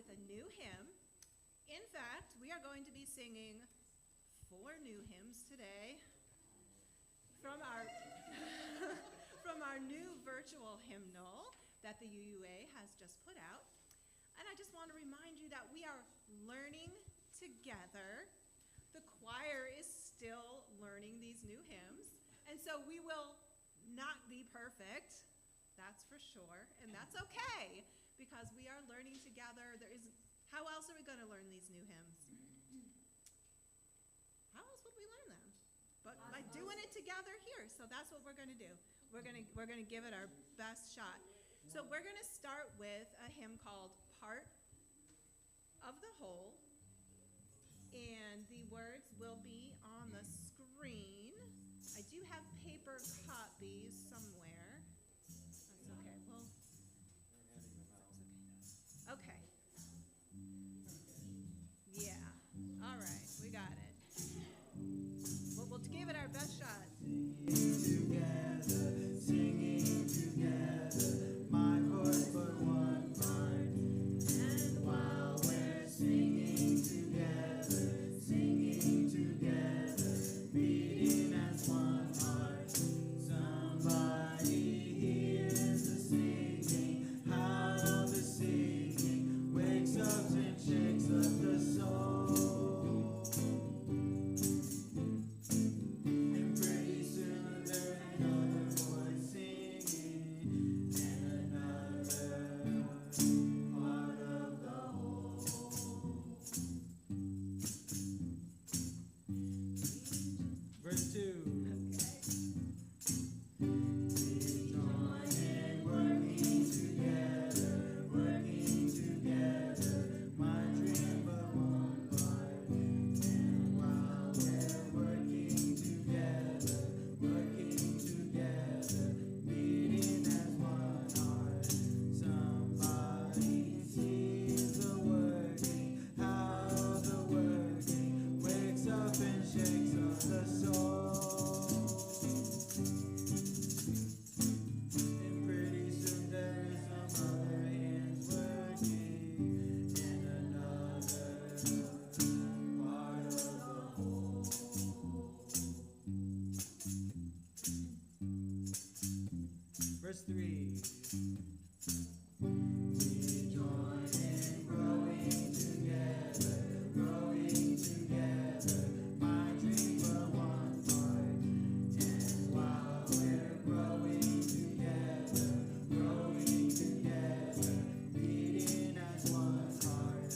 with a new hymn. In fact, we are going to be singing 4 new hymns today from our from our new virtual hymnal that the UUA has just put out. And I just want to remind you that we are learning together. The choir is still learning these new hymns, and so we will not be perfect, that's for sure, and that's okay, because we are learning together. How else are we going to learn these new hymns? How else would we learn them? But by doing it together here, so that's what we're going to do. We're going to give it our best shot. So we're going to start with a hymn called Part of the Whole, and the words will be on the screen. I do have paper copies somewhere. That's okay. Well, okay. Yeah. All right. We got it. We'll give it our best shot. Singing together, my voice but one part. And while we're singing together, beating as one heart, somebody hears the singing, how the singing wakes up and shakes up the soul. Verse 2. Working together, my dream but one part. And while we're working together, beating as one heart, somebody sees the working, how the working wakes up and shakes up the soul. And pretty soon there is some other hands working in another part of the whole. Verse 3. We join in growing together, my dream but one part. And while we're growing together, beating as one heart,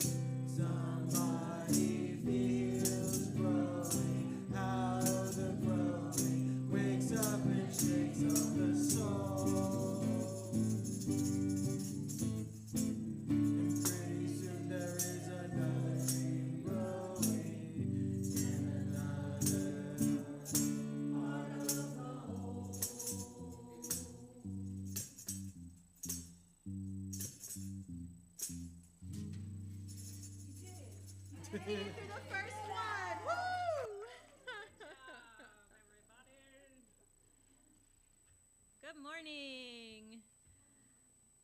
somebody feels growing, how the growing wakes up and shakes up the soul. And pretty soon there is another dream growing in another part of the whole. You made it through the first one. Woo! Everybody. Good morning.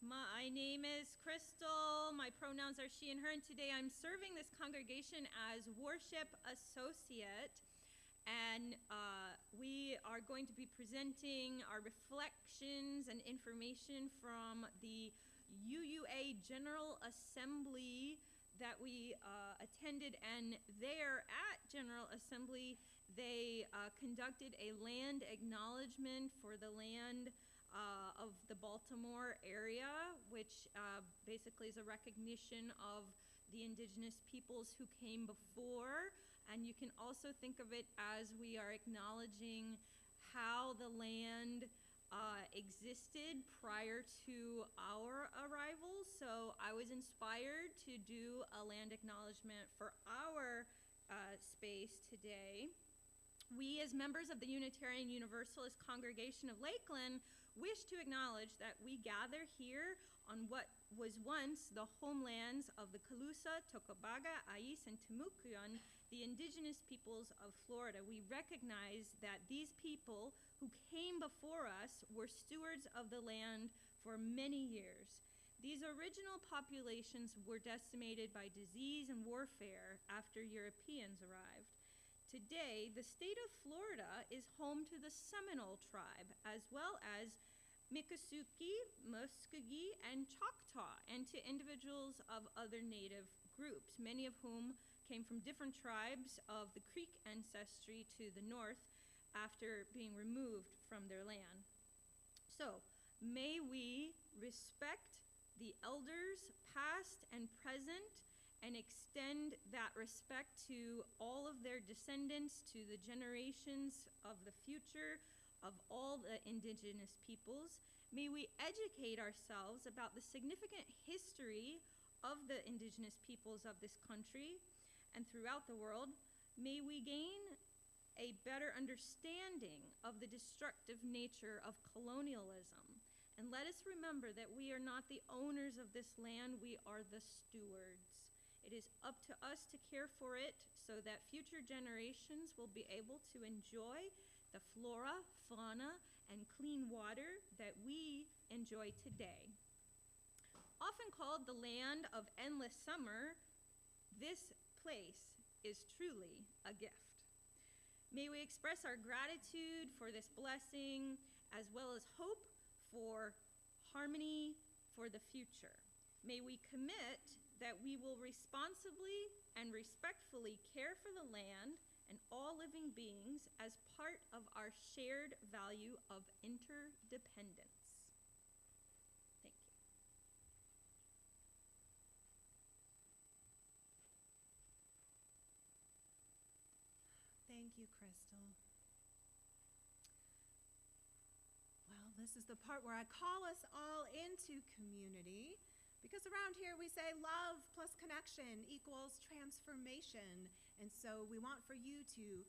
My name is Crystal. My pronouns are she and her, and today I'm serving this congregation as worship associate. And we are going to be presenting our reflections and information from the UUA General Assembly that we attended, and there at General Assembly they conducted a land acknowledgement for the land of the Baltimore area, which basically is a recognition of the indigenous peoples who came before. And you can also think of it as we are acknowledging how the land existed prior to our arrival. So I was inspired to do a land acknowledgement for our space today. We, as members of the Unitarian Universalist Congregation of Lakeland, wish to acknowledge that we gather here on what was once the homelands of the Calusa, Tocobaga, Ais, and Timucuan, the indigenous peoples of Florida. We recognize that these people who came before us were stewards of the land for many years. These original populations were decimated by disease and warfare after Europeans arrived. Today, the state of Florida is home to the Seminole tribe, as well as Miccosukee, Muskogee, and Choctaw, and to individuals of other native groups, many of whom came from different tribes of the Creek ancestry to the north after being removed from their land. So, may we respect the elders, past and present, and extend that respect to all of their descendants, to the generations of the future of all the indigenous peoples. May we educate ourselves about the significant history of the indigenous peoples of this country and throughout the world. May we gain a better understanding of the destructive nature of colonialism. And let us remember that we are not the owners of this land, we are the stewards. It is up to us to care for it so that future generations will be able to enjoy the flora, fauna, and clean water that we enjoy today. Often called the land of endless summer, this place is truly a gift. May we express our gratitude for this blessing, as well as hope for harmony for the future. May we commit that we will responsibly and respectfully care for the land and all living beings as part of our shared value of interdependence. Thank you. Thank you, Crystal. Well, this is the part where I call us all into community, because around here we say love plus connection equals transformation. And so we want for you to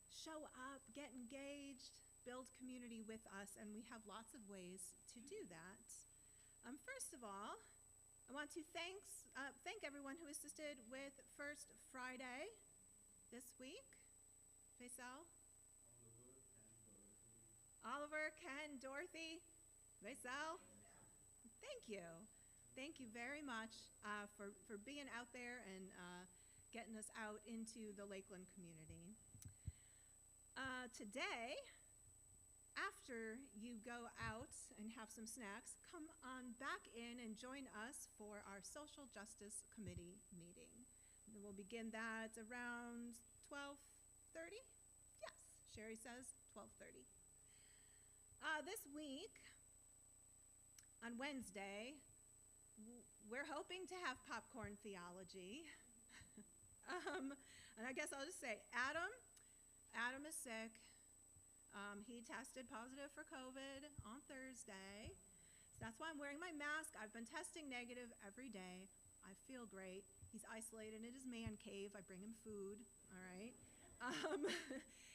show up, get engaged, build community with us, and we have lots of ways to do that. First of all, I want to thank everyone who assisted with First Friday this week. Faisal? Oliver, Ken, Dorothy, Faisal? Thank you. Thank you very much for being out there and getting us out into the Lakeland community. Today, after you go out and have some snacks, come on back in and join us for our Social Justice Committee meeting. And we'll begin that around 12:30? Yes, Sherry says 12:30. This week, on Wednesday, we're hoping to have popcorn theology. And I guess I'll just say, Adam is sick. He tested positive for COVID on Thursday. So that's why I'm wearing my mask. I've been testing negative every day. I feel great. He's isolated in his man cave. I bring him food, all right?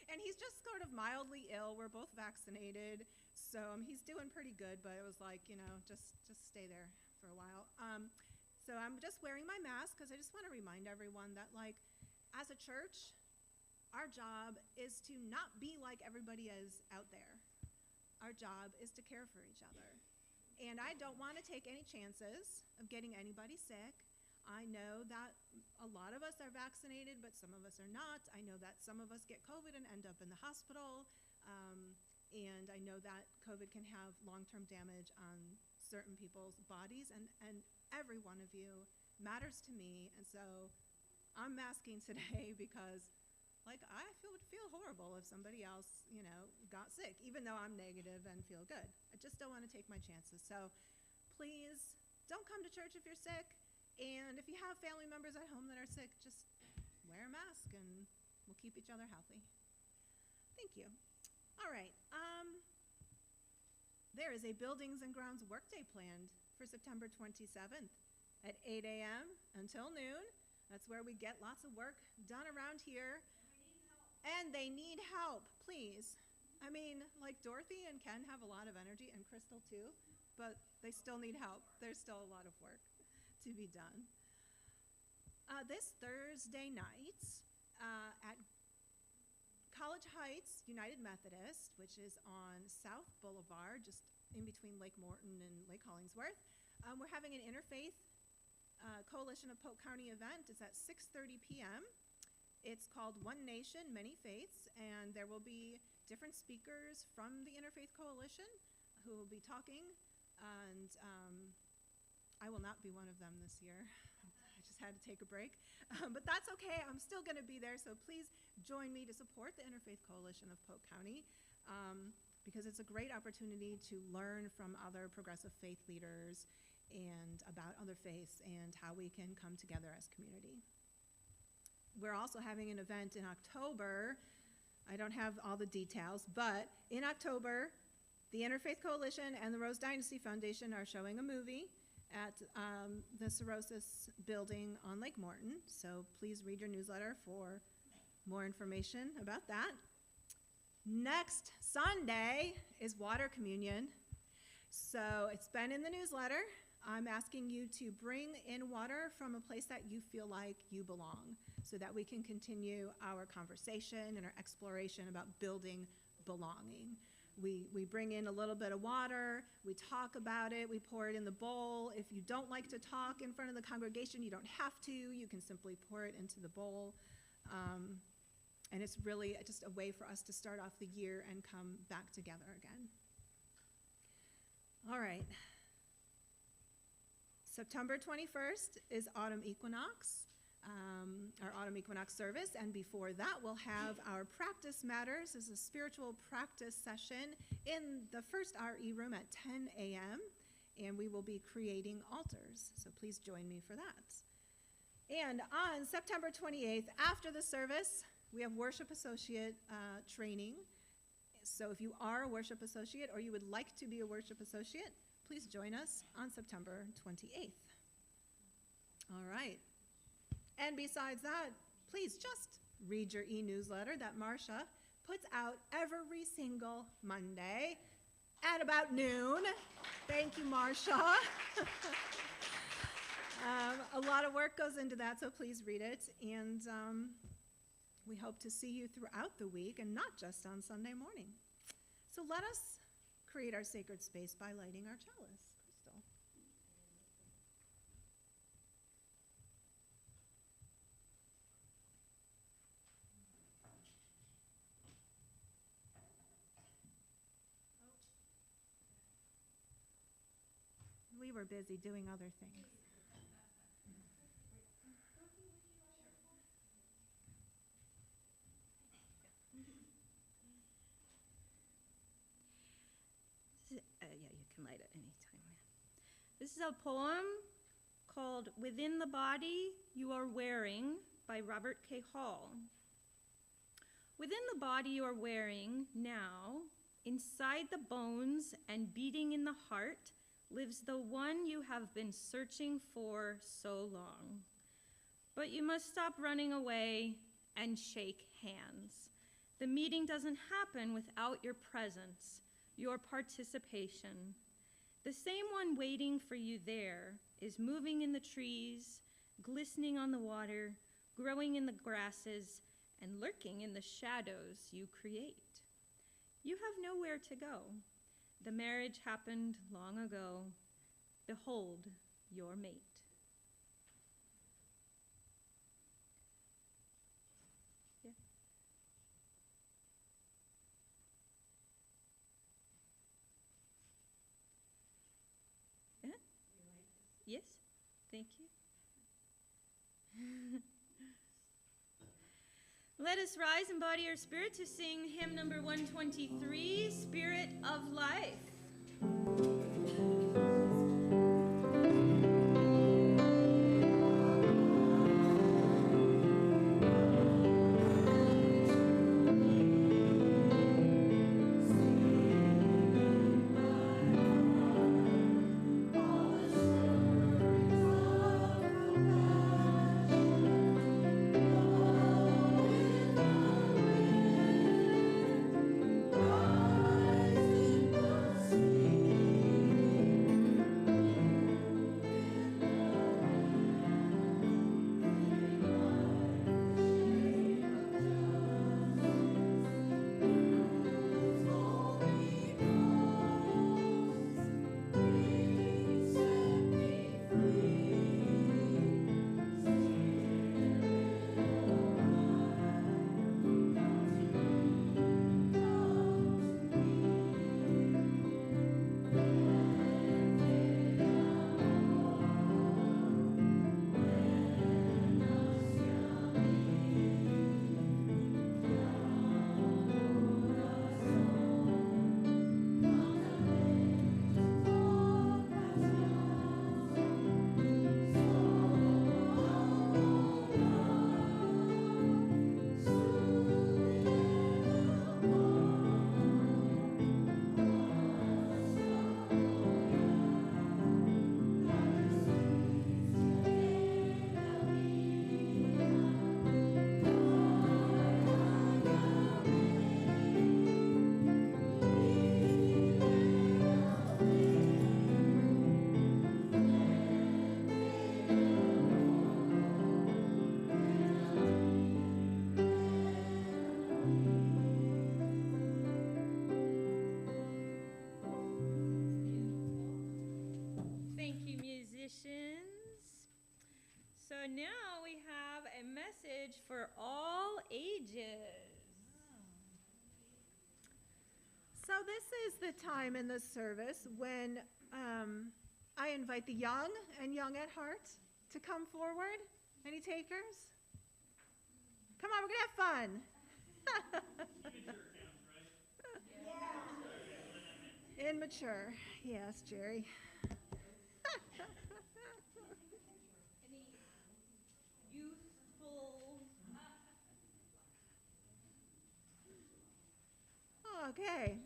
And he's just sort of mildly ill. We're both vaccinated. So he's doing pretty good, but it was like, just stay there for a while. So I'm just wearing my mask because I just want to remind everyone that, as a church, our job is to not be like everybody is out there. Our job is to care for each other. And I don't want to take any chances of getting anybody sick. I know that a lot of us are vaccinated, but some of us are not. I know that some of us get COVID and end up in the hospital. And I know that COVID can have long-term damage on certain people's bodies, and every one of you matters to me. And so I'm masking today because I would feel horrible if somebody else, got sick, even though I'm negative and feel good. I just don't want to take my chances. So please don't come to church if you're sick. And if you have family members at home that are sick, just wear a mask and we'll keep each other healthy. Thank you. All right. There is a Buildings and Grounds workday planned for September 27th at 8 a.m. until noon. That's where we get lots of work done around here. And they need help, please. I mean, Dorothy and Ken have a lot of energy, and Crystal too, but they still need help. There's still a lot of work to be done. This Thursday night at College Heights United Methodist, which is on South Boulevard, just in between Lake Morton and Lake Hollingsworth, We're having an interfaith Coalition of Polk County event. It's at 6:30 p.m. It's called One Nation, Many Faiths, and there will be different speakers from the Interfaith Coalition who will be talking, and I will not be one of them this year. I just had to take a break, but that's okay. I'm still going to be there, so please join me to support the Interfaith Coalition of Polk County, because it's a great opportunity to learn from other progressive faith leaders and about other faiths and how we can come together as community. We're also having an event in October. I don't have all the details, but in October, the Interfaith Coalition and the Rose Dynasty Foundation are showing a movie at the Cirrhosis building on Lake Morton, so please read your newsletter for more information about that. Next Sunday is Water Communion. So it's been in the newsletter. I'm asking you to bring in water from a place that you feel like you belong so that we can continue our conversation and our exploration about building belonging. We bring in a little bit of water, we talk about it, we pour it in the bowl. If you don't like to talk in front of the congregation, you don't have to. You can simply pour it into the bowl. And it's really just a way for us to start off the year and come back together again. All right. September 21st is Autumn Equinox, our Autumn Equinox service, and before that we'll have our Practice Matters. This is a spiritual practice session in the first RE room at 10 a.m., and we will be creating altars, so please join me for that. And on September 28th, after the service, we have Worship Associate training. So if you are a worship associate or you would like to be a worship associate, please join us on September 28th. All right. And besides that, please just read your e-newsletter that Marcia puts out every single Monday at about noon. Thank you, Marcia. A lot of work goes into that, so please read it. And we hope to see you throughout the week and not just on Sunday morning. So let us create our sacred space by lighting our chalice. Crystal. We were busy doing other things. Yeah, you can light it anytime. This is a poem called Within the Body You Are Wearing by Robert K. Hall. Within the body you are wearing now, inside the bones and beating in the heart, lives the one you have been searching for so long. But you must stop running away and shake hands. The meeting doesn't happen without your presence, your participation. The same one waiting for you there is moving in the trees, glistening on the water, growing in the grasses, and lurking in the shadows you create. You have nowhere to go. The marriage happened long ago. Behold your mate. Yeah. Yes, thank you. Let us rise in body or spirit to sing hymn number 123, Spirit of Life. Rise in the message for all ages. So this is the time in the service when I invite the young and young at heart to come forward. Any takers? Come on, we're going to have fun. Immature, yes, Jerry. Any youthful? Okay.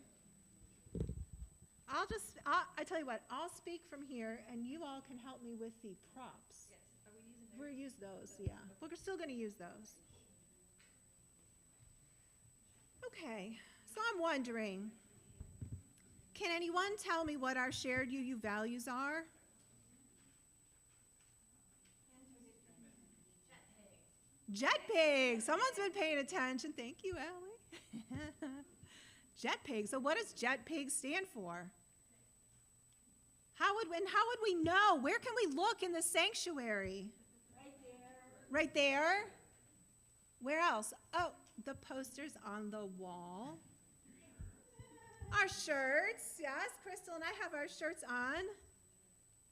I tell you what, I'll speak from here and you all can help me with the props. Yes. Are we using We'll use those, yeah. We're still going to use those. Okay, so I'm wondering, can anyone tell me what our shared UU values are? Jet pig. Someone's been paying attention. Thank you, Allie. Jet pig. So what does jet pig stand for? How would we know? Where can we look in the sanctuary? Right there. Right there? Where else? Oh, the posters on the wall. Our shirts. Yes, Crystal and I have our shirts on.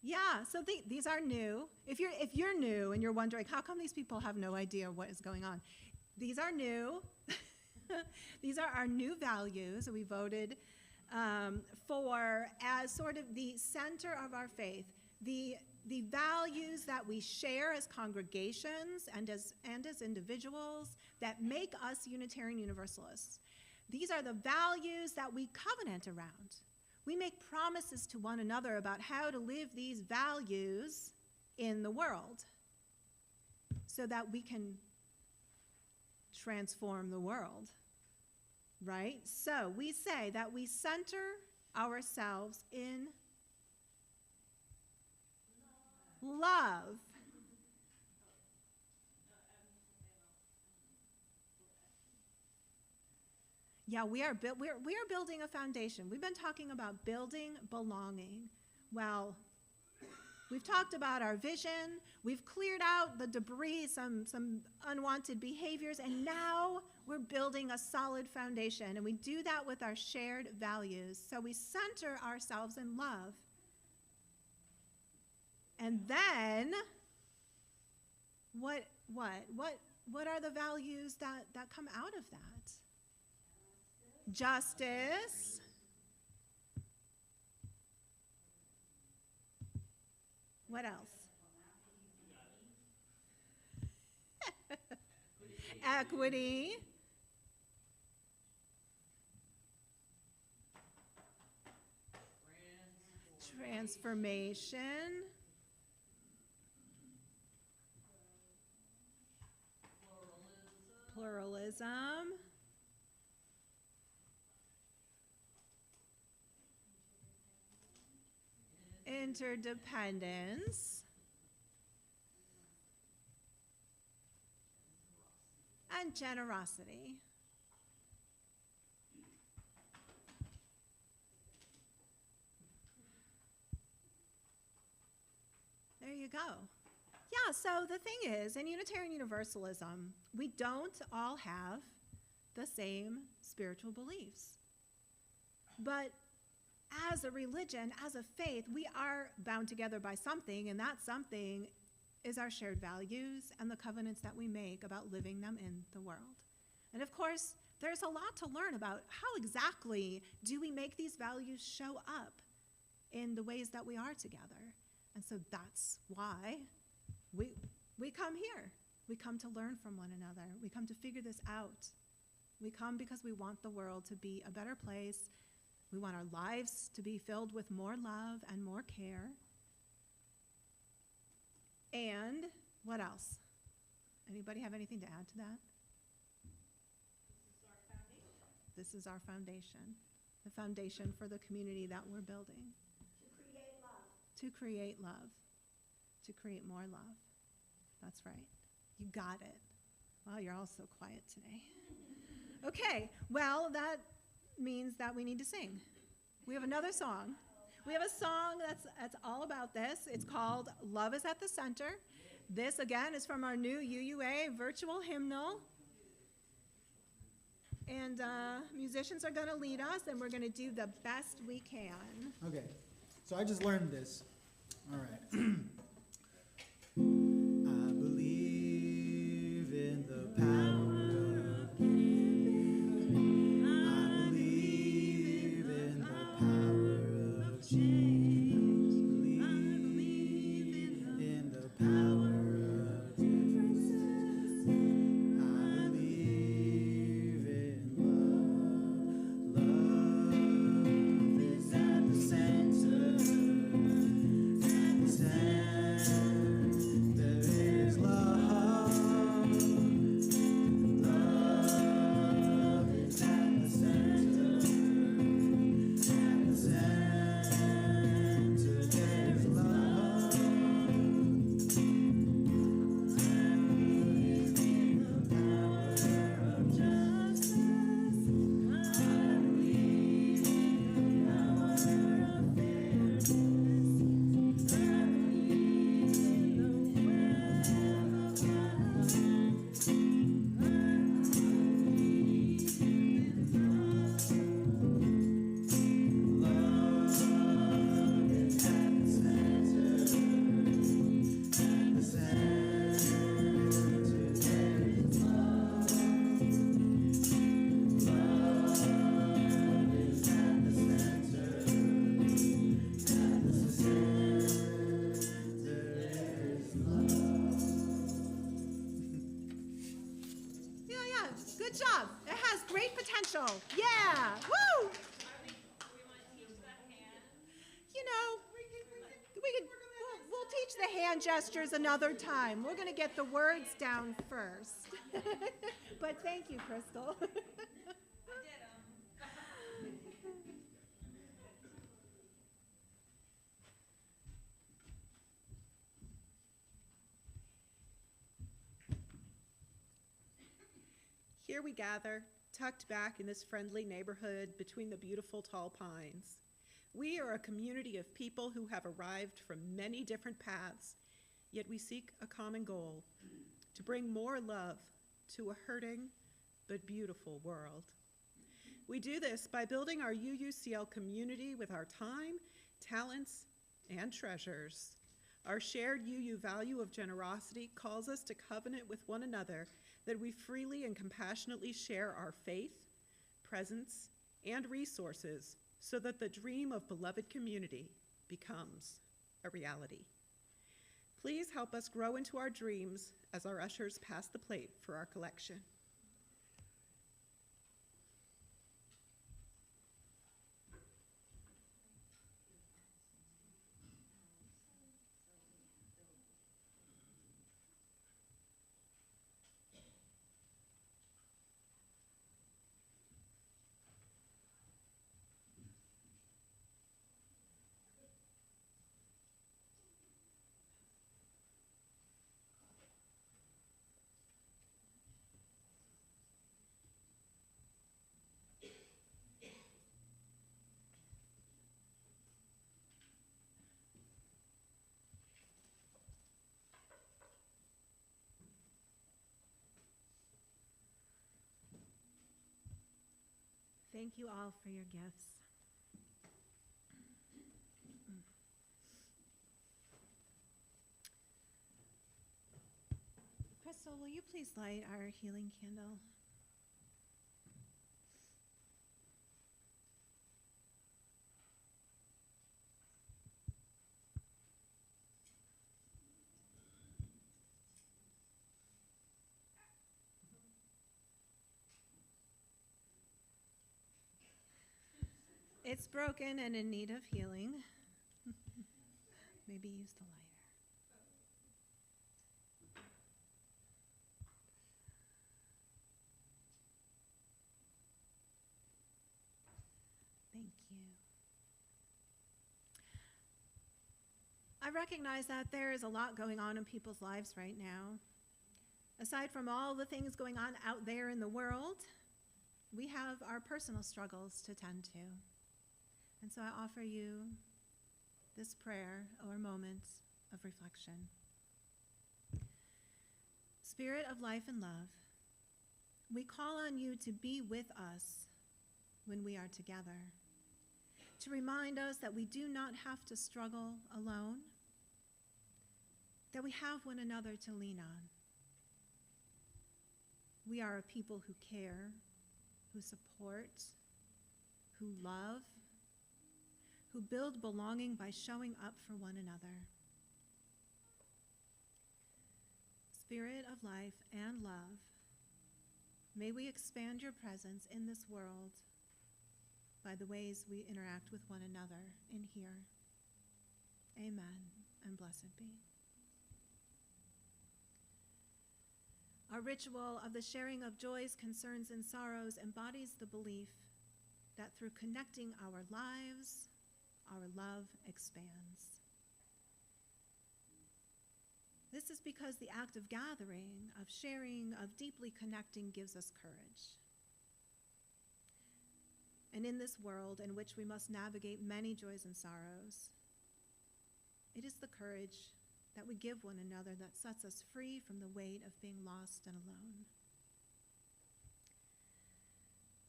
Yeah, so these are new. If you're new and you're wondering, how come these people have no idea what is going on? These are new. These are our new values that we voted for as sort of the center of our faith. The values that we share as congregations and as individuals that make us Unitarian Universalists. These are the values that we covenant around. We make promises to one another about how to live these values in the world so that we can transform the world, right? So we say that we center ourselves in love. Yeah, we are building a foundation. We've been talking about building belonging. Well, we've talked about our vision. We've cleared out the debris, some unwanted behaviors, and now we're building a solid foundation. And we do that with our shared values. So we center ourselves in love. And then, what are the values that come out of that? Justice. What else? Equity. Transformation. Pluralism. Interdependence. And generosity. There you go. Yeah, so the thing is, in Unitarian Universalism, we don't all have the same spiritual beliefs. But as a religion, as a faith, we are bound together by something, and that something is our shared values and the covenants that we make about living them in the world. And of course, there's a lot to learn about how exactly do we make these values show up in the ways that we are together. And so that's why we come here. We come to learn from one another. We come to figure this out. We come because we want the world to be a better place. We want our lives to be filled with more love and more care. And what else? Anybody have anything to add to that? This is our foundation. The foundation for the community that we're building. To create love. To create love. To create more love. That's right. You got it. Wow, you're all so quiet today. Okay, well, that means that we need to sing. We have another song. We have a song that's all about this. It's called Love is at the Center. This, again, is from our new UUA virtual hymnal. And musicians are going to lead us, and we're going to do the best we can. Okay, so I just learned this. All right. I believe in the power of giving. I believe in the power of change. I believe in the power of differences. I believe in love. Love is at the center. At the center, there is love. Love is at the center. At the center, there is love. In the power of justice, I believe in the power of fairness. I believe in the web of love. I believe in love. Love is at the center. At the center, there is love. Love is at the center. At the center, there is love. Yeah, good job. It has great potential. Yeah, woo! You know, we'll teach the hand gestures another time. We're going to get the words down first. But thank you, Crystal. Here we gather, tucked back in this friendly neighborhood between the beautiful tall pines. We are a community of people who have arrived from many different paths, yet we seek a common goal, to bring more love to a hurting but beautiful world. We do this by building our UUCL community with our time, talents, and treasures. Our shared UU value of generosity calls us to covenant with one another that we freely and compassionately share our faith, presence, and resources so that the dream of beloved community becomes a reality. Please help us grow into our dreams as our ushers pass the plate for our collection. Thank you all for your gifts. Crystal, will you please light our healing candle? It's broken and in need of healing. Maybe use the lighter. Thank you. I recognize that there is a lot going on in people's lives right now. Aside from all the things going on out there in the world, we have our personal struggles to tend to. And so I offer you this prayer or moment of reflection. Spirit of life and love, we call on you to be with us when we are together, to remind us that we do not have to struggle alone, that we have one another to lean on. We are a people who care, who support, who love, who build belonging by showing up for one another. Spirit of life and love, may we expand your presence in this world by the ways we interact with one another in here. Amen, and blessed be. Our ritual of the sharing of joys, concerns, and sorrows embodies the belief that through connecting our lives, our love expands. This is because the act of gathering, of sharing, of deeply connecting gives us courage. And in this world in which we must navigate many joys and sorrows, it is the courage that we give one another that sets us free from the weight of being lost and alone.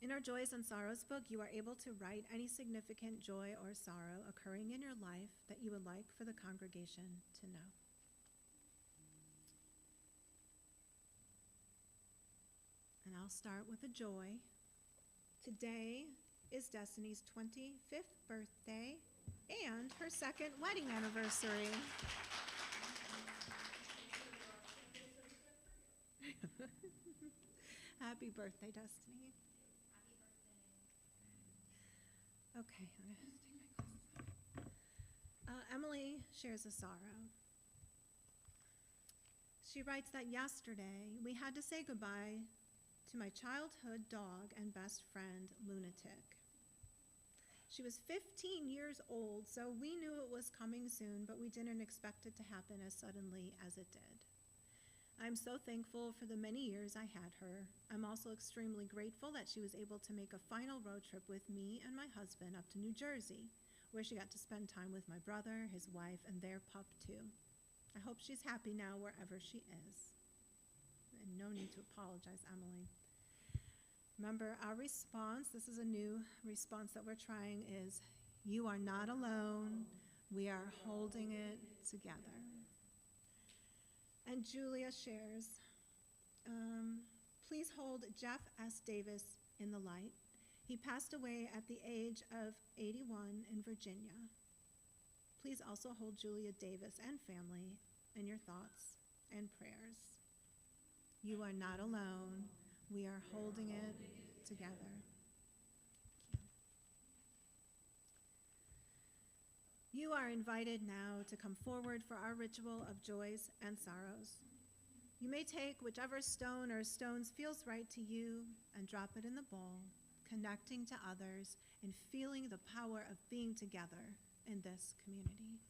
In our Joys and Sorrows book, you are able to write any significant joy or sorrow occurring in your life that you would like for the congregation to know. And I'll start with a joy. Today is Destiny's 25th birthday and her second wedding anniversary. Happy birthday, Destiny. Okay, I'm going to take my glasses. Emily shares a sorrow. She writes that yesterday we had to say goodbye to my childhood dog and best friend, Lunatic. She was 15 years old, so we knew it was coming soon, but we didn't expect it to happen as suddenly as it did. I'm so thankful for the many years I had her. I'm also extremely grateful that she was able to make a final road trip with me and my husband up to New Jersey, where she got to spend time with my brother, his wife, and their pup too. I hope she's happy now wherever she is. And no need to apologize, Emily. Remember, our response, this is a new response that we're trying, is you are not alone. We are holding it together. And Julia shares, please hold Jeff S. Davis in the light. He passed away at the age of 81 in Virginia. Please also hold Julia Davis and family in your thoughts and prayers. You are not alone. We are holding it together. You are invited now to come forward for our ritual of joys and sorrows. You may take whichever stone or stones feels right to you and drop it in the bowl, connecting to others and feeling the power of being together in this community.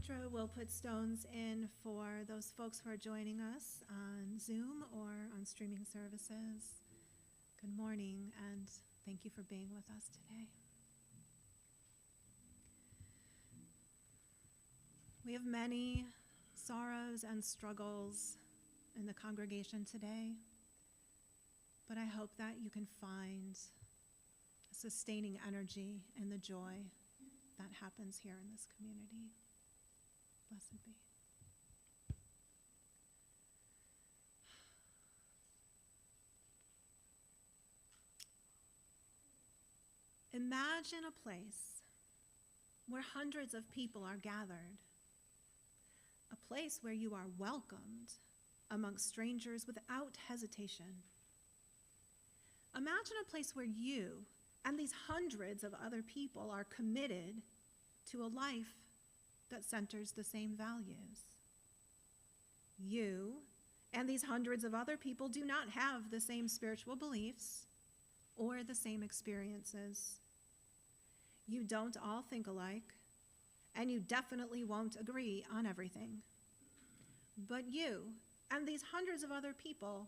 Petra will put stones in for those folks who are joining us on Zoom or on streaming services. Good morning, and thank you for being with us today. We have many sorrows and struggles in the congregation today, but I hope that you can find a sustaining energy in the joy that happens here in this community. Blessed be. Imagine a place where hundreds of people are gathered, a place where you are welcomed amongst strangers without hesitation. Imagine a place where you and these hundreds of other people are committed to a life that centers the same values. You and these hundreds of other people do not have the same spiritual beliefs or the same experiences. You don't all think alike, and you definitely won't agree on everything. But you And these hundreds of other people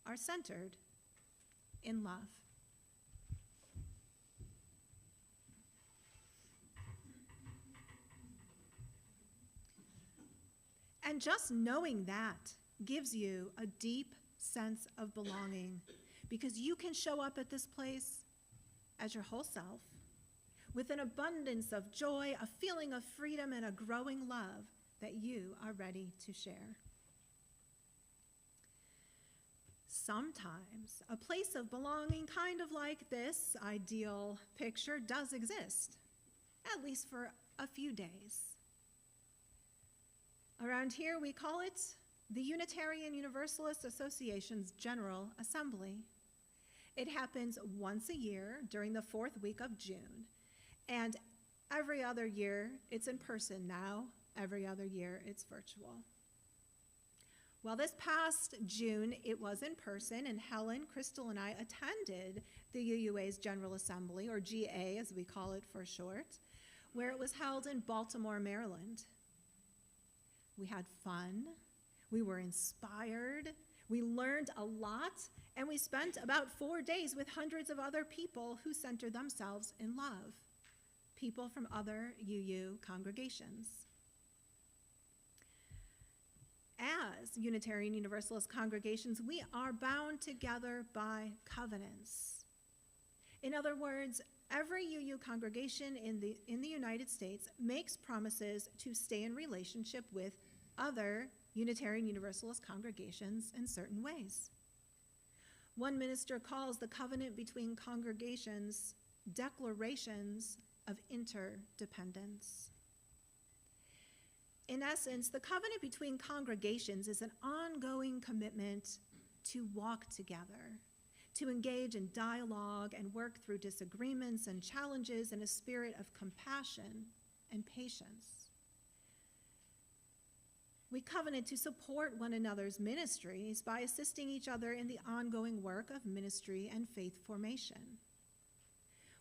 are centered in love. And just knowing that gives you a deep sense of belonging, because you can show up at this place as your whole self with an abundance of joy, a feeling of freedom, and a growing love that you are ready to share. Sometimes a place of belonging, kind of like this ideal picture, does exist, at least for a few days. Around here, we call it the Unitarian Universalist Association's General Assembly. It happens once a year during the 4th week of June, and every other year it's in person now. Every other year it's virtual. Well, this past June it was in person, and Helen, Crystal, and I attended the UUA's General Assembly, or GA as we call it for short, where it was held in Baltimore, Maryland. We had fun, we were inspired, we learned a lot, and we spent about 4 days with hundreds of other people who centered themselves in love, people from other UU congregations. As Unitarian Universalist congregations, we are bound together by covenants. In other words, every UU congregation in the United States makes promises to stay in relationship with other Unitarian Universalist congregations in certain ways. One minister calls the covenant between congregations declarations of interdependence. In essence, the covenant between congregations is an ongoing commitment to walk together, to engage in dialogue and work through disagreements and challenges in a spirit of compassion and patience. We covenant to support one another's ministries by assisting each other in the ongoing work of ministry and faith formation.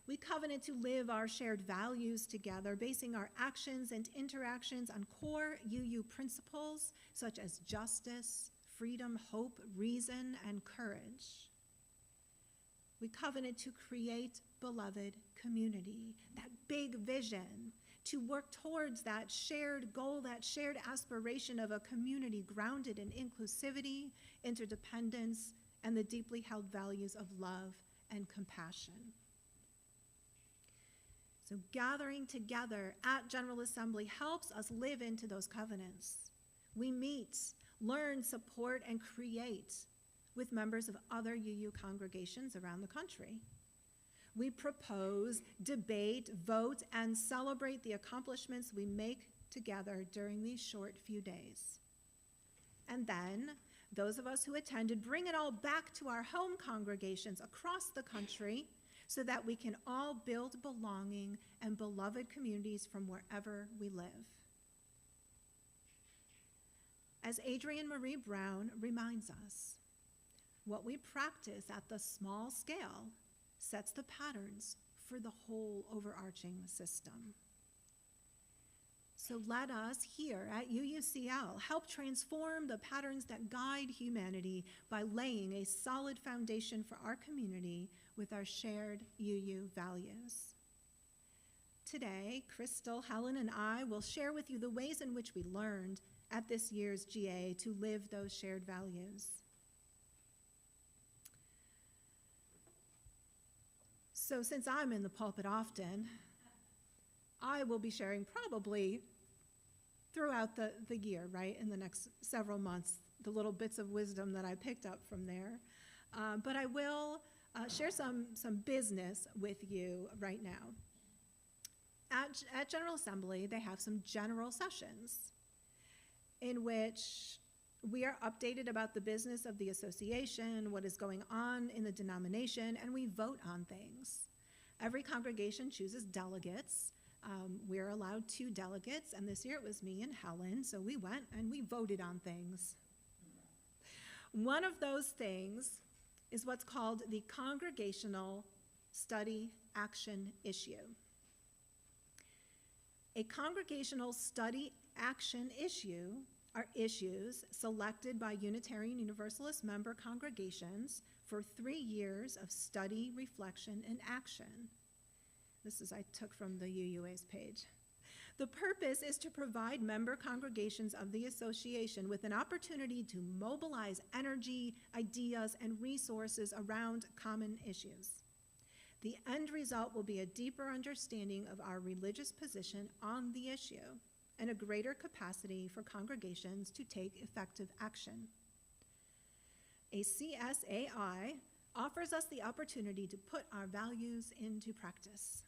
We covenant to live our shared values together, basing our actions and interactions on core UU principles such as justice, freedom, hope, reason, and courage. We covenant to create beloved community, that big vision, to work towards that shared goal, that shared aspiration of a community grounded in inclusivity, interdependence, and the deeply held values of love and compassion. So gathering together at General Assembly helps us live into those covenants. We meet, learn, support, and create with members of other UU congregations around the country. We propose, debate, vote, and celebrate the accomplishments we make together during these short few days. And then, those of us who attended bring it all back to our home congregations across the country so that we can all build belonging and beloved communities from wherever we live. As Adrienne Marie Brown reminds us, what we practice at the small scale sets the patterns for the whole overarching system. So let us here at UUCL help transform the patterns that guide humanity by laying a solid foundation for our community with our shared UU values. Today, Crystal, Helen, and I will share with you the ways in which we learned at this year's GA to live those shared values. So since I'm in the pulpit often, I will be sharing probably throughout the year, right, in the next several months, the little bits of wisdom that I picked up from there. But I will share some business with you right now. At General Assembly, they have some general sessions in which we are updated about the business of the association, what is going on in the denomination, and we vote on things. Every congregation chooses delegates. We're allowed 2 delegates, and this year it was me and Helen, so we went and we voted on things. One of those things is what's called the Congregational Study Action Issue. A congregational study action issue are issues selected by Unitarian Universalist member congregations for 3 years of study, reflection, and action. This is I took from the UUA's page. The purpose is to provide member congregations of the association with an opportunity to mobilize energy, ideas, and resources around common issues. The end result will be a deeper understanding of our religious position on the issue and a greater capacity for congregations to take effective action. A CSAI offers us the opportunity to put our values into practice.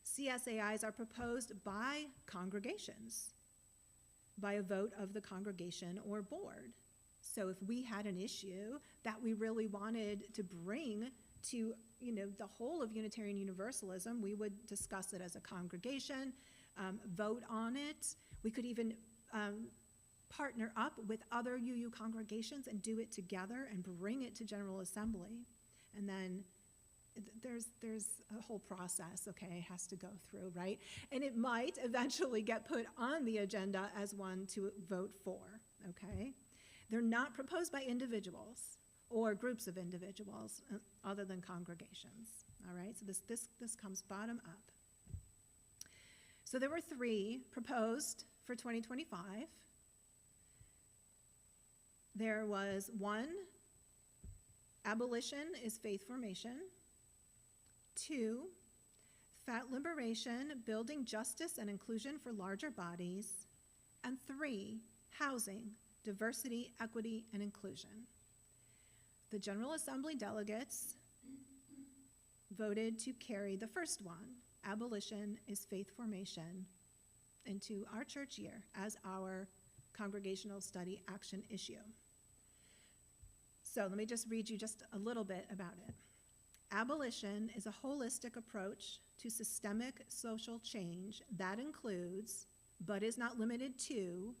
CSAIs are proposed by congregations, by a vote of the congregation or board. So if we had an issue that we really wanted to bring to the whole of Unitarian Universalism, we would discuss it as a congregation, vote on it. We could even partner up with other UU congregations and do it together and bring it to General Assembly. And then there's a whole process, okay, it has to go through, right? And it might eventually get put on the agenda as one to vote for, okay? They're not proposed by individuals or groups of individuals other than congregations, all right? So this comes bottom up. So there were 3 proposed for 2025. There was 1, abolition is faith formation. 2, fat liberation, building justice and inclusion for larger bodies. And 3, housing, diversity, equity, and inclusion. The General Assembly delegates voted to carry the first one, abolition is faith formation, into our church year as our congregational study action issue. So let me just read you just a little bit about it. Abolition is a holistic approach to systemic social change that includes, but is not limited to,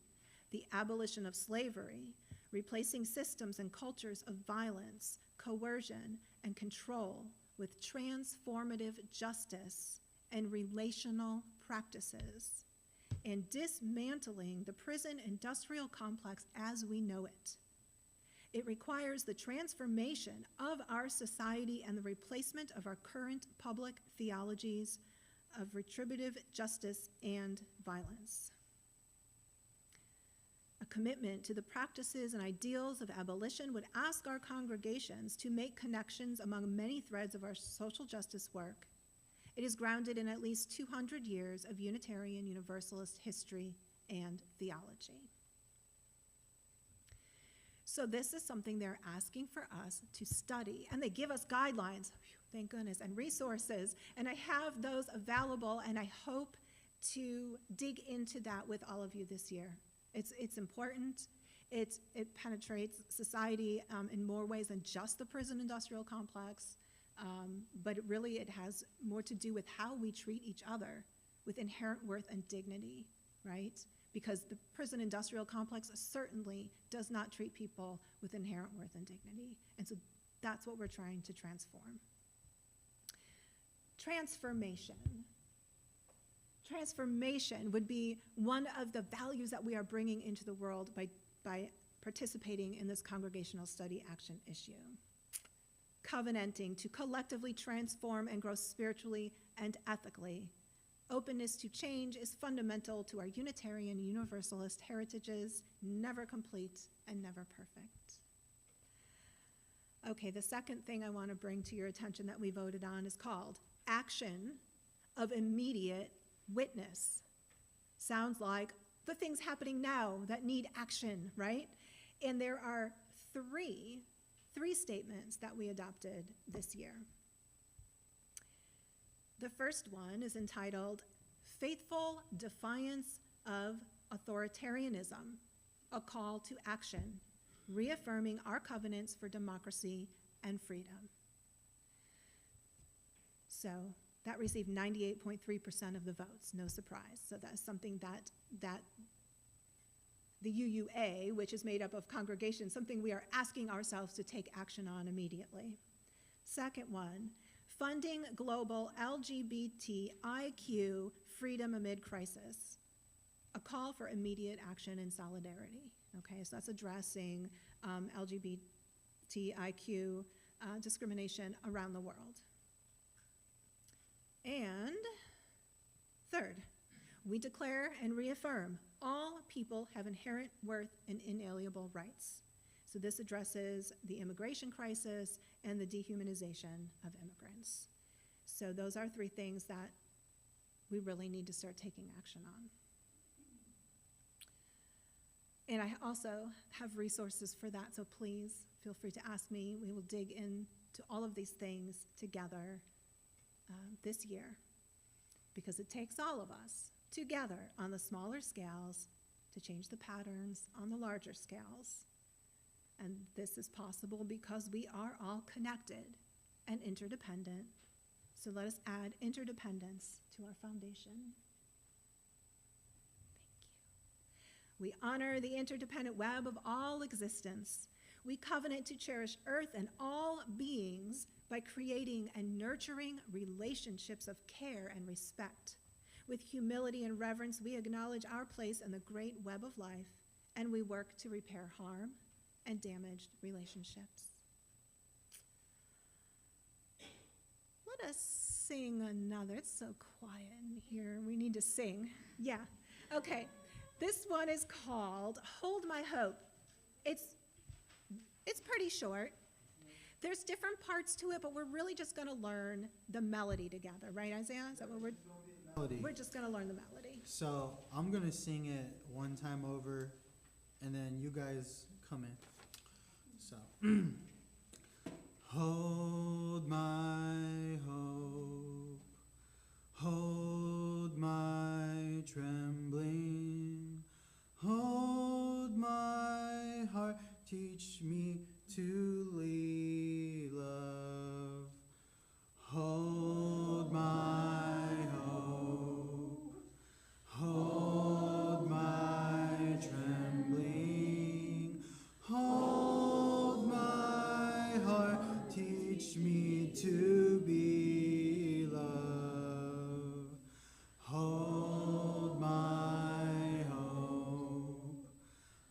the abolition of slavery, replacing systems and cultures of violence, coercion, and control with transformative justice and relational practices, and dismantling the prison industrial complex as we know it. It requires the transformation of our society and the replacement of our current public theologies of retributive justice and violence. A commitment to the practices and ideals of abolition would ask our congregations to make connections among many threads of our social justice work. It is grounded in at least 200 years of Unitarian Universalist history and theology. So this is something they're asking for us to study, and they give us guidelines, thank goodness, and resources, and I have those available, and I hope to dig into that with all of you this year. It's important. It penetrates society in more ways than just the prison industrial complex, but it has more to do with how we treat each other with inherent worth and dignity, right? Because the prison industrial complex certainly does not treat people with inherent worth and dignity. And so that's what we're trying to transform. Transformation. Transformation would be one of the values that we are bringing into the world by participating in this congregational study action issue. Covenanting to collectively transform and grow spiritually and ethically. Openness to change is fundamental to our Unitarian Universalist heritages, never complete and never perfect. Okay, the second thing I want to bring to your attention that we voted on is called action of immediate witness. Sounds like the things happening now that need action, right? And there are three statements that we adopted this year. The first one is entitled, Faithful Defiance of Authoritarianism, a Call to Action, Reaffirming Our Covenants for Democracy and Freedom. So that received 98.3% of the votes, no surprise. So that's something that the UUA, which is made up of congregations, something we are asking ourselves to take action on immediately. Second one, funding global LGBTIQ freedom amid crisis. a call for immediate action and solidarity. Okay, so that's addressing LGBTIQ discrimination around the world. And third, we declare and reaffirm all people have inherent worth and inalienable rights. So this addresses the immigration crisis and the dehumanization of immigrants. So those are three things that we really need to start taking action on. And I also have resources for that, so please feel free to ask me. We will dig into all of these things together this year, because it takes all of us together on the smaller scales to change the patterns on the larger scales. And this is possible because we are all connected and interdependent. So let us add interdependence to our foundation. We honor the interdependent web of all existence. We covenant to cherish earth and all beings by creating and nurturing relationships of care and respect. With humility and reverence, we acknowledge our place in the great web of life, and we work to repair harm and damaged relationships. Let us sing another. It's so quiet in here. We need to sing. Yeah. Okay. This one is called Hold My Hope. It's pretty short. There's different parts to it, but we're really just going to learn the melody together, right, Isaiah? Is that what we're just going to learn the melody. So I'm going to sing it one time over, and then you guys come in. So, hold my hope, hold my trembling, hold my heart, teach me to lead love. Hold my hope, hold my trembling, hold my heart, teach me to be love. Hold my hope,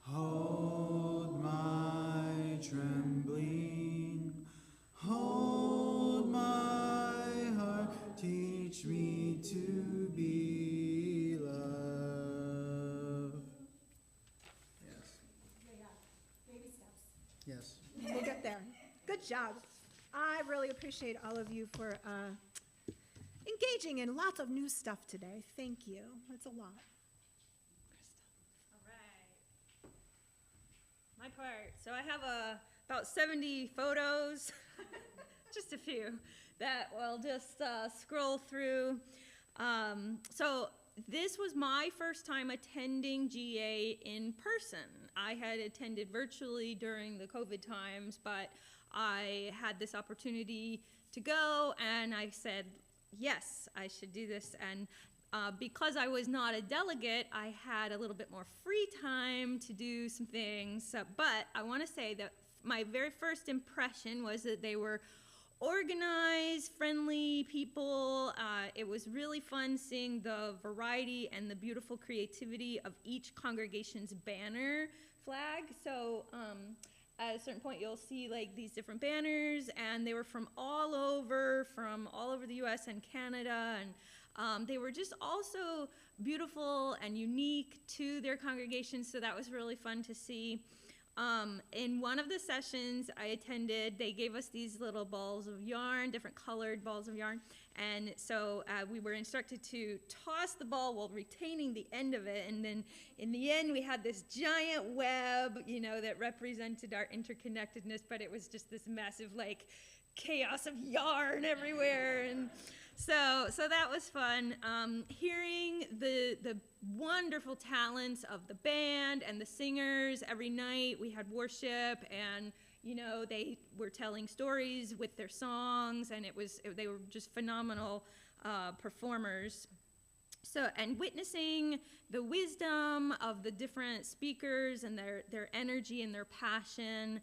hold my trembling, hold my heart, teach me to be love. Yes. Baby steps. Yes. We'll get there. Good job. I really appreciate all of you for engaging in lots of new stuff today. Thank you. It's a lot. All right. My part. So I have about 70 photos, just a few, that we'll just scroll through. So this was my first time attending GA in person. I had attended virtually during the COVID times, but I had this opportunity to go, and I said, yes, I should do this. And because I was not a delegate, I had a little bit more free time to do some things. But I want to say that my very first impression was that they were organized, friendly people. It was really fun seeing the variety and the beautiful creativity of each congregation's banner flag. So at a certain point, you'll see like these different banners, and they were from all over the U.S. and Canada, and they were just also beautiful and unique to their congregation. So that was really fun to see. In one of the sessions I attended, they gave us these little balls of yarn, different colored balls of yarn. And so we were instructed to toss the ball while retaining the end of it. And then in the end, we had this giant web, that represented our interconnectedness, but it was just this massive, like, chaos of yarn everywhere. And so that was fun. Hearing the wonderful talents of the band and the singers. Every night we had worship, and they were telling stories with their songs, and they were just phenomenal performers. So, and witnessing the wisdom of the different speakers and their energy and their passion.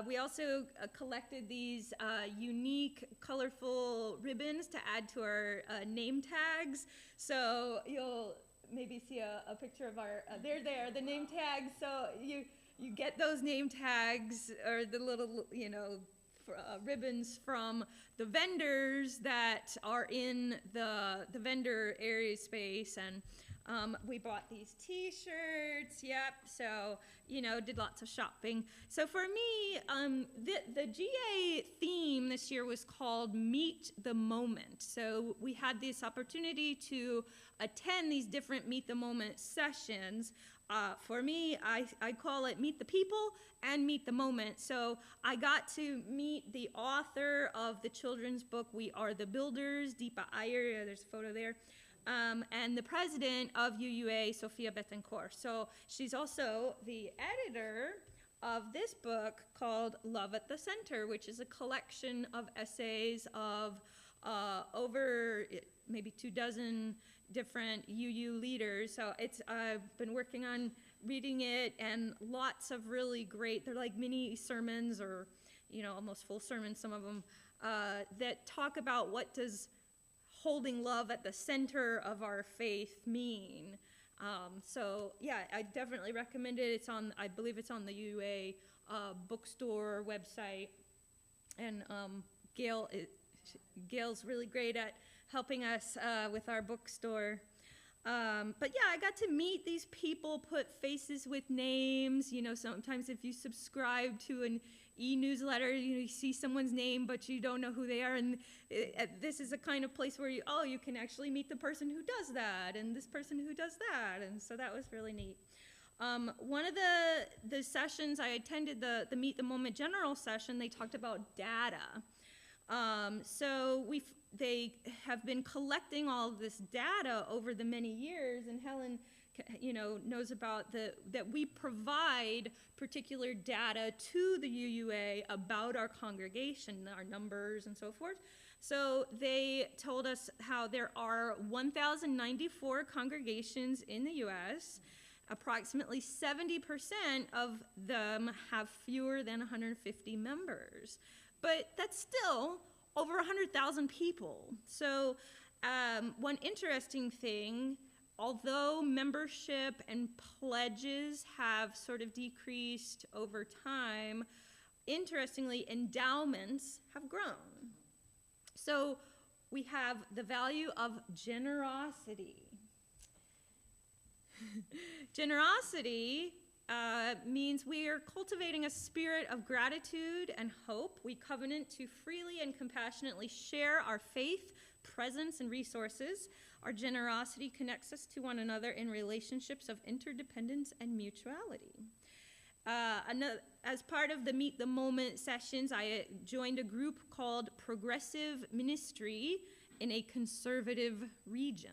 We also collected these unique, colorful ribbons to add to our name tags. So maybe see a picture of our, they're there, the name tags. So you get those name tags or the little, ribbons from the vendors that are in the vendor area space. And we bought these t-shirts, yep, so, did lots of shopping. So for me, the GA theme this year was called Meet the Moment. So we had this opportunity to attend these different Meet the Moment sessions. For me, I call it Meet the People and Meet the Moment. So I got to meet the author of the children's book, We Are the Builders, Deepa Iyer, there's a photo there. And the president of UUA, Sophia Betancourt. So she's also the editor of this book called Love at the Center, which is a collection of essays of over maybe 24 different UU leaders. So I've been working on reading it, and lots of really great, they're like mini sermons or, almost full sermons, some of them, that talk about what does holding love at the center of our faith mean. So yeah, I definitely recommend it. I believe it's on the UA bookstore website. And Gail's really great at helping us with our bookstore. But yeah, I got to meet these people, put faces with names. Sometimes if you subscribe to an e-newsletter, you see someone's name, but you don't know who they are. And this is a kind of place where you can actually meet the person who does that and this person who does that. And so that was really neat. One of the sessions I attended, the Meet the Moment general session, they talked about data. So they have been collecting all of this data over the many years, and Helen knows about that we provide particular data to the UUA about our congregation, our numbers and so forth. So they told us how there are 1,094 congregations in the US. Approximately 70% of them have fewer than 150 members. But that's still over 100,000 people. So one interesting thing, although membership and pledges have sort of decreased over time, interestingly, endowments have grown. So we have the value of generosity. Generosity means we are cultivating a spirit of gratitude and hope. We covenant to freely and compassionately share our faith, presence, and resources. Our generosity connects us to one another in relationships of interdependence and mutuality. As part of the Meet the Moment sessions, I joined a group called Progressive Ministry in a conservative region.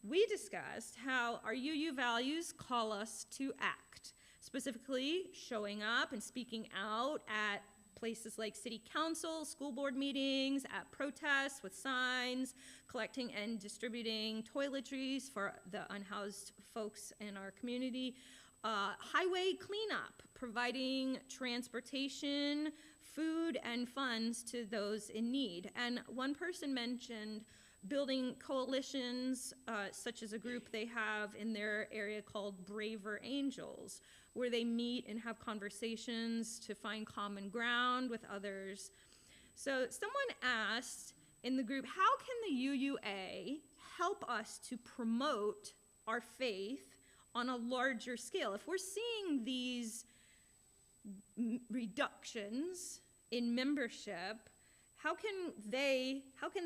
We discussed how our UU values call us to act, specifically showing up and speaking out at places like city council, school board meetings, at protests with signs, collecting and distributing toiletries for the unhoused folks in our community, highway cleanup, providing transportation, food, and funds to those in need. And one person mentioned building coalitions, such as a group they have in their area called Braver Angels, where they meet and have conversations to find common ground with others. So someone asked in the group, how can the UUA help us to promote our faith on a larger scale? If we're seeing these reductions in membership, how can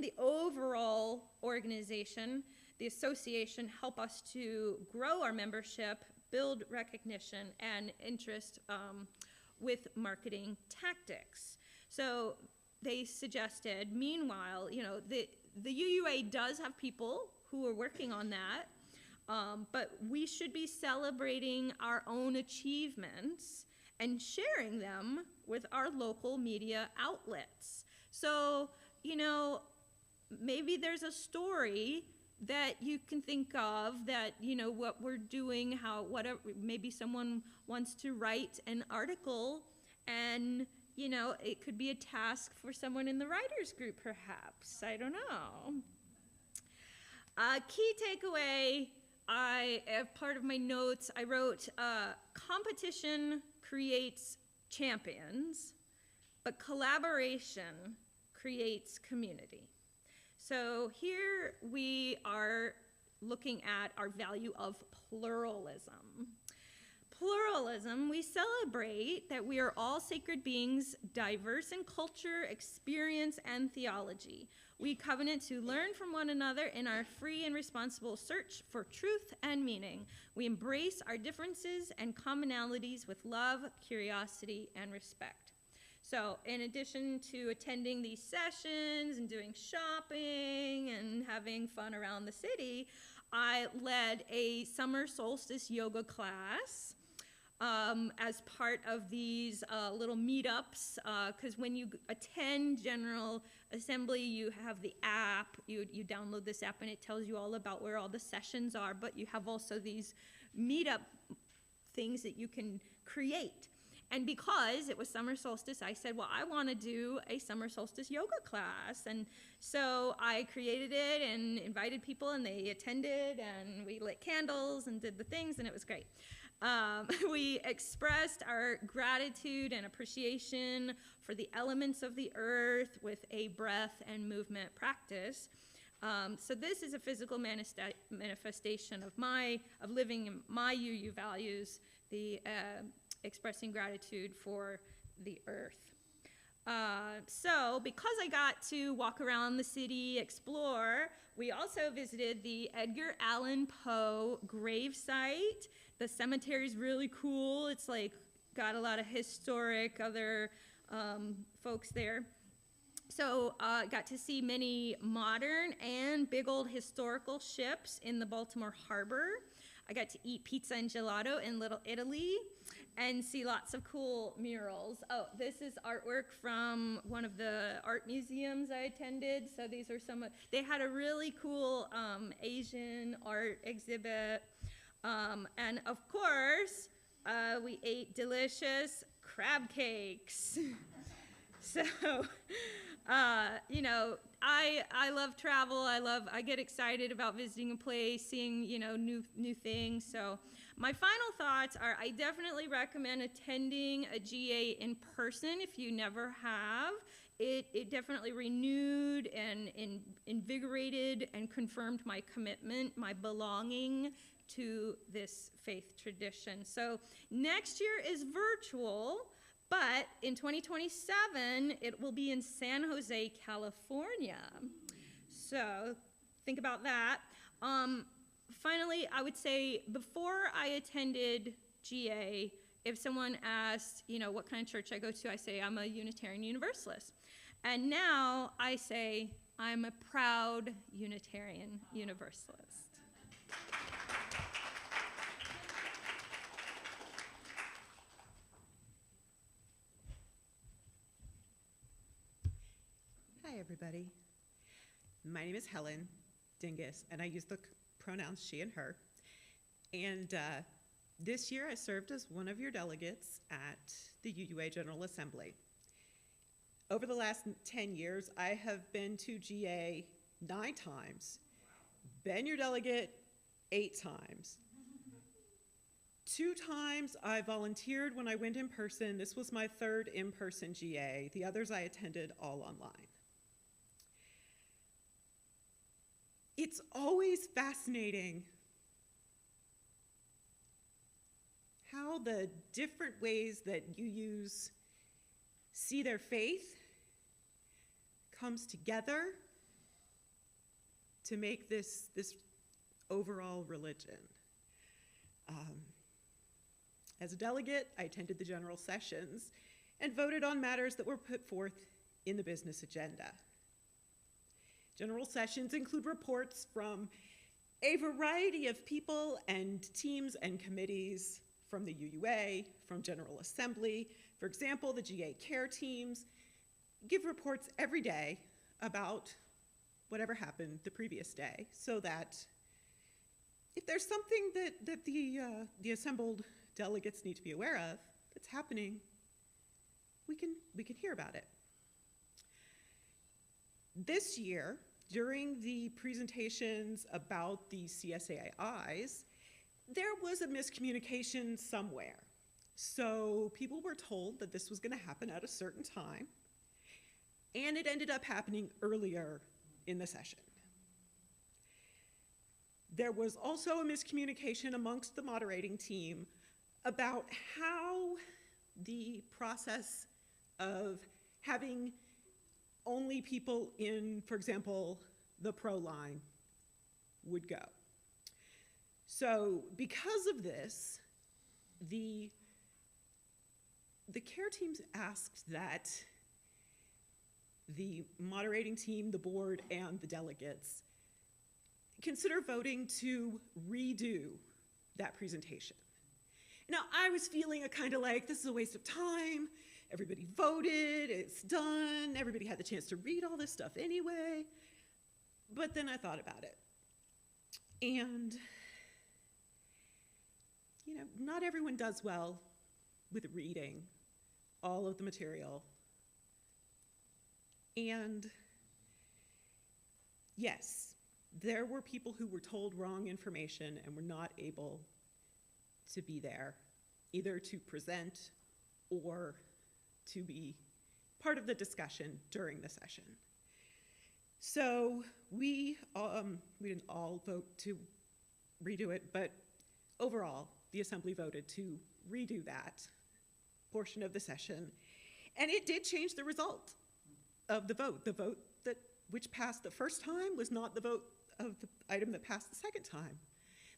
the overall organization, the association, help us to grow our membership, build recognition and interest with marketing tactics? So they suggested, meanwhile, the UUA does have people who are working on that, but we should be celebrating our own achievements and sharing them with our local media outlets. So, maybe there's a story that you can think of that, what we're doing, maybe someone wants to write an article and, it could be a task for someone in the writers group, perhaps. I don't know. Key takeaway, as part of my notes, I wrote, competition creates champions, but collaboration creates community. So here we are looking at our value of pluralism. Pluralism, we celebrate that we are all sacred beings, diverse in culture, experience, and theology. We covenant to learn from one another in our free and responsible search for truth and meaning. We embrace our differences and commonalities with love, curiosity, and respect. So in addition to attending these sessions and doing shopping and having fun around the city, I led a summer solstice yoga class as part of these little meetups, because when you attend General Assembly, you have the app, you download this app and it tells you all about where all the sessions are, but you have also these meetup things that you can create. And because it was summer solstice, I said, well, I want to do a summer solstice yoga class. And so I created it and invited people, and they attended, and we lit candles and did the things, and it was great. We expressed our gratitude and appreciation for the elements of the earth with a breath and movement practice. So this is a physical manifestation of living my UU values, the expressing gratitude for the earth. So because I got to walk around the city, explore, we also visited the Edgar Allan Poe gravesite. The cemetery's really cool. It's like got a lot of historic other folks there. So got to see many modern and big old historical ships in the Baltimore Harbor. I got to eat pizza and gelato in Little Italy and see lots of cool murals. Oh, this is artwork from one of the art museums I attended. So these are they had a really cool Asian art exhibit. And of course, we ate delicious crab cakes. So, you know, I love travel. I get excited about visiting a place, seeing, you know, new things. So my final thoughts are, I definitely recommend attending a GA in person if you never have. It definitely renewed and invigorated and confirmed my commitment, my belonging to this faith tradition. So next year is virtual, but in 2027, it will be in San Jose, California. So think about that. Finally, I would say before I attended GA, if someone asked, you know, what kind of church I go to, I say I'm a Unitarian Universalist. And now I say I'm a proud Unitarian Universalist. Hi, everybody. My name is Helen Dingus, and I use the pronouns she and her. And this year I served as one of your delegates at the UUA General Assembly. Over the last 10 years, I have been to GA 9 times, been your delegate 8 times. 2 times I volunteered when I went in person. This was my 3rd in-person GA. The others I attended all online. It's always fascinating how the different ways that UUs see their faith comes together to make this overall religion. As a delegate, I attended the general sessions and voted on matters that were put forth in the business agenda. General sessions include reports from a variety of people and teams and committees from the UUA, from General Assembly. For example, the GA care teams give reports every day about whatever happened the previous day, so that if there's something that the assembled delegates need to be aware of that's happening, we can hear about it. This year, during the presentations about the CSAIs, there was a miscommunication somewhere. So people were told that this was going to happen at a certain time, and it ended up happening earlier in the session. There was also a miscommunication amongst the moderating team about how the process of having only people in, for example, the pro line would go. So because of this, the care teams asked that the moderating team, the board, and the delegates consider voting to redo that presentation. Now, I was feeling a kind of like, this is a waste of time. Everybody voted, it's done. Everybody had the chance to read all this stuff anyway. But then I thought about it. And, you know, not everyone does well with reading all of the material. And yes, there were people who were told wrong information and were not able to be there, either to present or to be part of the discussion during the session. So we didn't all vote to redo it, but overall, the assembly voted to redo that portion of the session. And it did change the result of the vote. The vote which passed the first time was not the vote of the item that passed the second time.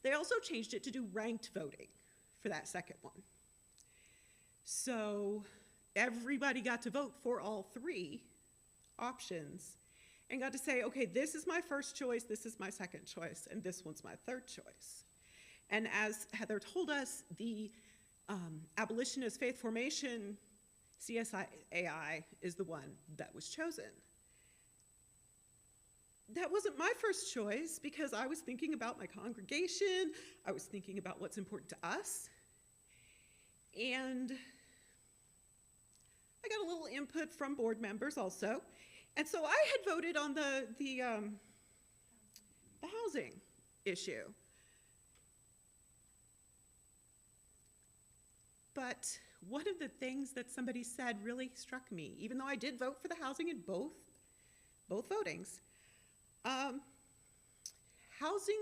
They also changed it to do ranked voting for that second one. So everybody got to vote for all three options and got to say, okay, this is my first choice, this is my second choice, and this one's my third choice. And as Heather told us, the abolitionist faith formation CSAI is the one that was chosen. That wasn't my first choice because I was thinking about my congregation, I was thinking about what's important to us, and I got a little input from board members also. And so I had voted on the housing issue. But one of the things that somebody said really struck me, even though I did vote for the housing in both votings. Housing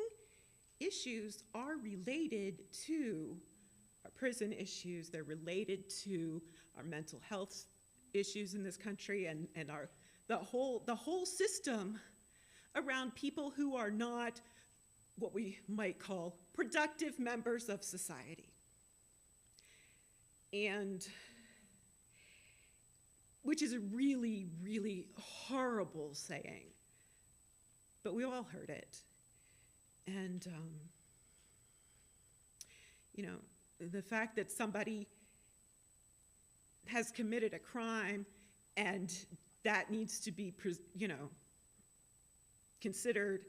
issues are related to our prison issues. They're related to our mental health issues in this country and the whole system around people who are not what we might call productive members of society. And which is a really, really horrible saying, but we all heard it. And, you know, the fact that somebody has committed a crime and that needs to be, you know, considered,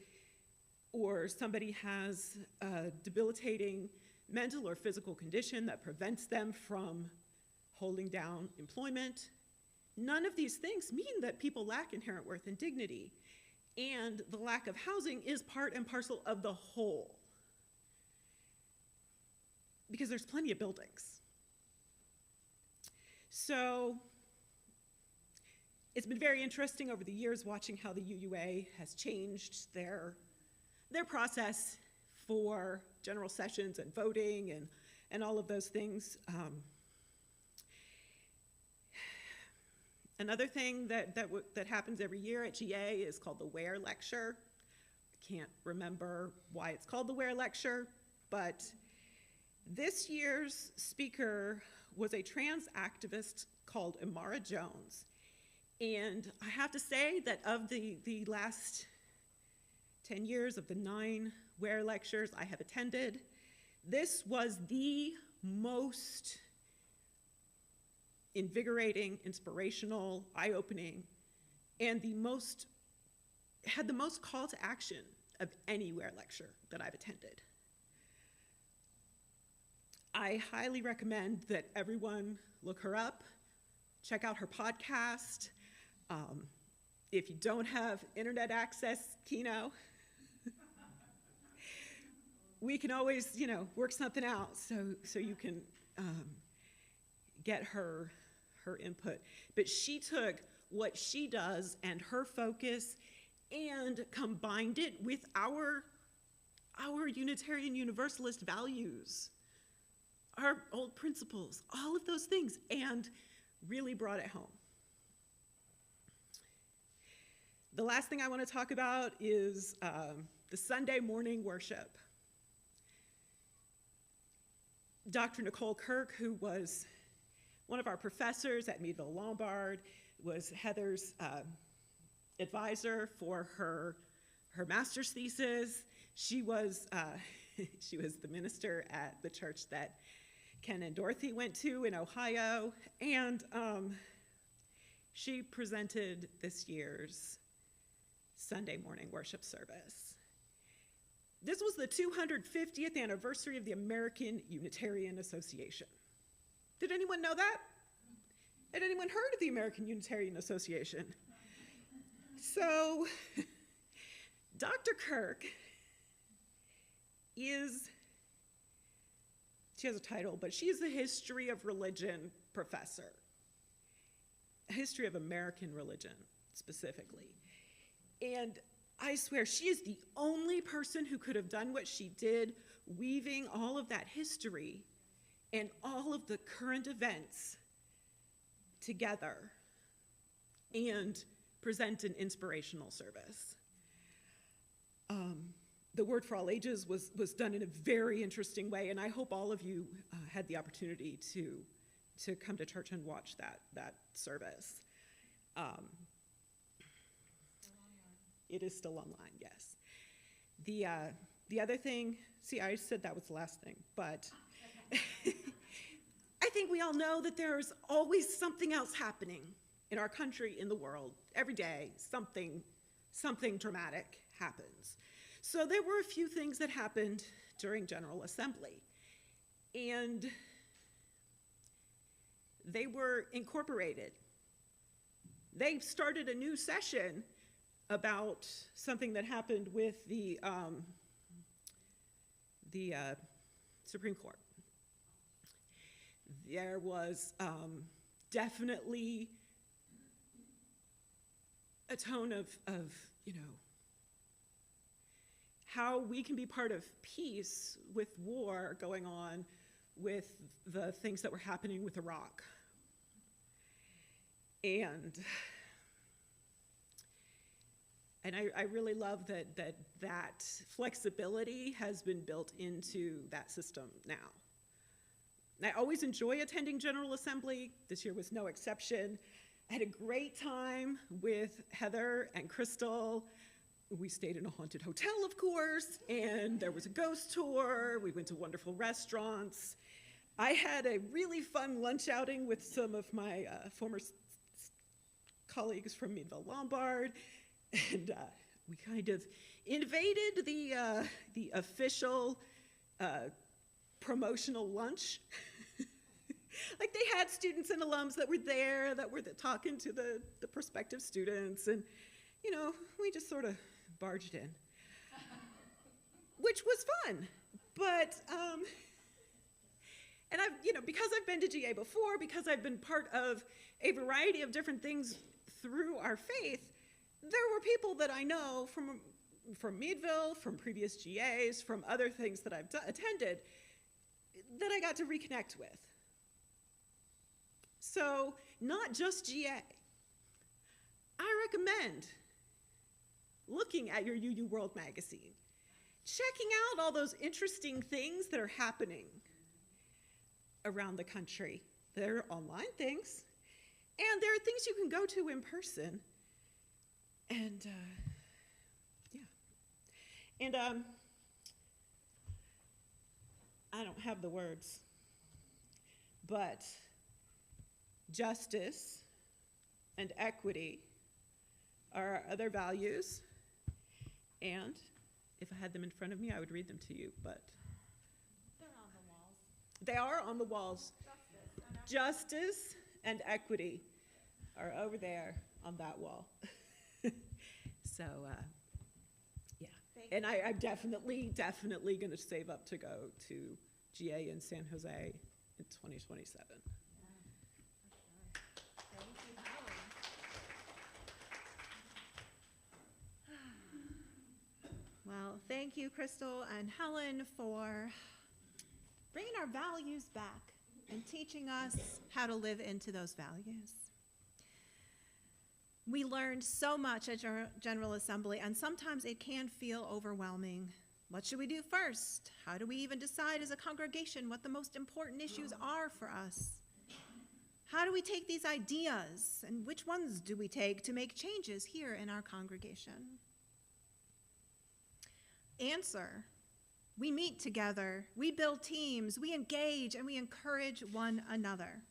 or somebody has a debilitating mental or physical condition that prevents them from holding down employment. None of these things mean that people lack inherent worth and dignity. And the lack of housing is part and parcel of the whole. Because there's plenty of buildings. So it's been very interesting over the years watching how the UUA has changed their process for general sessions and voting and all of those things. Another thing that happens every year at GA is called the Ware Lecture. I can't remember why it's called the Ware Lecture, but this year's speaker was a trans activist called Imara Jones. And I have to say that of the last 10 years of the 9 Ware Lectures I have attended, this was the most invigorating, inspirational, eye-opening, and had the most call to action of any Ware lecture that I've attended. I highly recommend that everyone look her up, check out her podcast. If you don't have internet access, Keno, we can always, work something out so you can get her input. But she took what she does and her focus and combined it with our Unitarian Universalist values, our old principles, all of those things, and really brought it home. The last thing I want to talk about is the Sunday morning worship. Dr. Nicole Kirk, who was one of our professors at Meadville Lombard, was Heather's advisor for her master's thesis. She was the minister at the church that Ken and Dorothy went to in Ohio, and she presented this year's Sunday morning worship service. This was the 250th anniversary of the American Unitarian Association. Did anyone know that? Had anyone heard of the American Unitarian Association? So, Dr. Kirk she has a title, but she is the history of religion professor. A history of American religion, specifically. And I swear, she is the only person who could have done what she did, weaving all of that history and all of the current events together and present an inspirational service. The Word for All Ages was done in a very interesting way, and I hope all of you had the opportunity to come to church and watch that service. It is still online, yes. The other thing, see, I said that was the last thing, but I think we all know that there's always something else happening in our country, in the world. Every day, something dramatic happens. So there were a few things that happened during General Assembly, and they were incorporated. They started a new session about something that happened with the Supreme Court. There was definitely a tone of how we can be part of peace with war going on with the things that were happening with Iraq. And I really love that flexibility has been built into that system now. I always enjoy attending General Assembly. This year was no exception. I had a great time with Heather and Crystal. We stayed in a haunted hotel, of course, and there was a ghost tour. We went to wonderful restaurants. I had a really fun lunch outing with some of my former colleagues from Meadville Lombard, and we kind of invaded the official promotional lunch. Like, they had students and alums that were there that were talking to the prospective students, and we just sort of barged in, which was fun. But and because I've been to GA before, because I've been part of a variety of different things through our faith, there were people that I know from Meadville, from previous GAs, from other things that I've attended, that I got to reconnect with. So, not just GA. I recommend looking at your UU World magazine, checking out all those interesting things that are happening around the country. There are online things, and there are things you can go to in person. And, yeah. And I don't have the words, but justice and equity are our other values. And if I had them in front of me, I would read them to you, but They're on the walls. they are on the walls. Justice and equity are over there on that wall. So, yeah. And I'm definitely going to save up to go to GA in San Jose in 2027. Well, thank you, Crystal and Helen, for bringing our values back and teaching us how to live into those values. We learned so much at General Assembly, and sometimes it can feel overwhelming. What should we do first? How do we even decide as a congregation what the most important issues are for us? How do we take these ideas, and which ones do we take to make changes here in our congregation? Answer: we meet together, we build teams, we engage, and we encourage one another.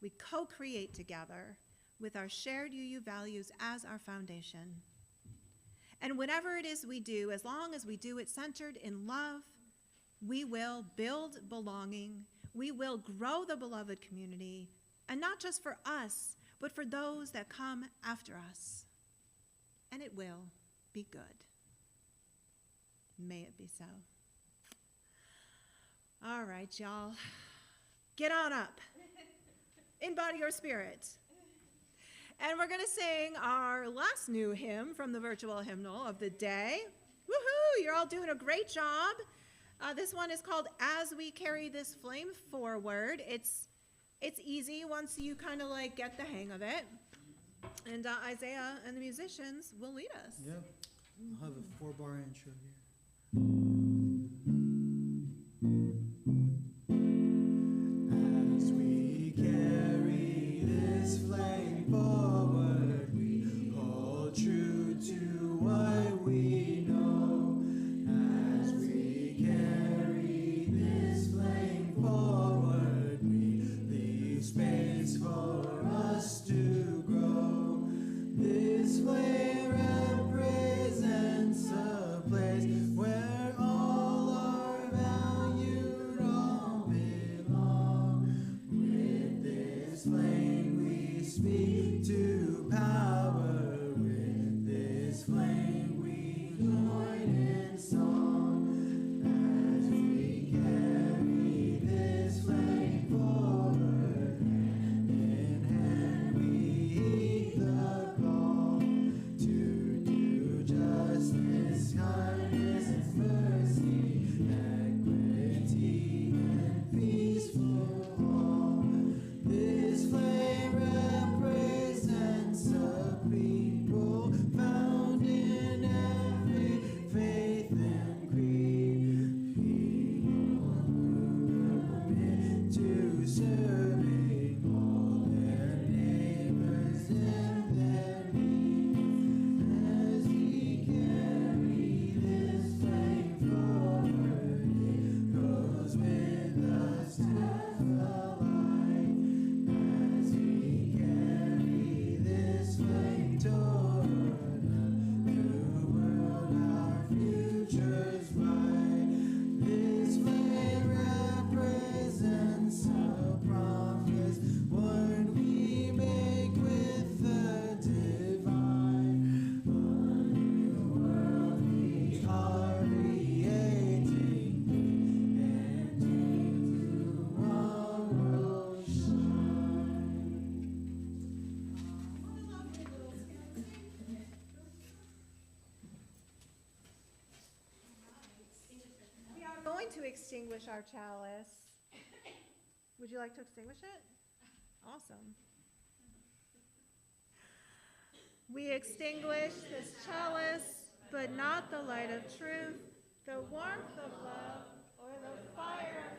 We co-create together with our shared UU values as our foundation. And whatever it is we do, as long as we do it centered in love, we will build belonging, we will grow the beloved community, and not just for us, but for those that come after us. And it will be good. May it be so. All right, y'all. Get on up. In body or spirit. And we're going to sing our last new hymn from the virtual hymnal of the day. Woohoo! You're all doing a great job. This one is called As We Carry This Flame Forward. It's easy once you kind of like get the hang of it. And Isaiah and the musicians will lead us. Yep. I'll have a 4-bar intro here. As we carry this flame forward, we hold true to what we know. As we carry this flame forward, we leave space for us to grow. This flame represents a place where all are valued, all belong. With this flame we speak to power. With this flame we join in song. As we carry this flame forward, hand in hand we heed the call to do justice, kindness, mercy, equity, and peace for all. This flame represents a people found in every faith and creed. People who commit to serving all their neighbors and their needs. As we carry this flame forward, it goes with us to the light. As we carry this flame toward a new world, our future's bright. This flame represents a promise, one we make with the divine. A new world we are creating, and into tomorrow shine. We are going to extinguish our chalice. Would you like to extinguish it? Awesome. We extinguish this chalice, but not the light of truth, the warmth of love, or the fire of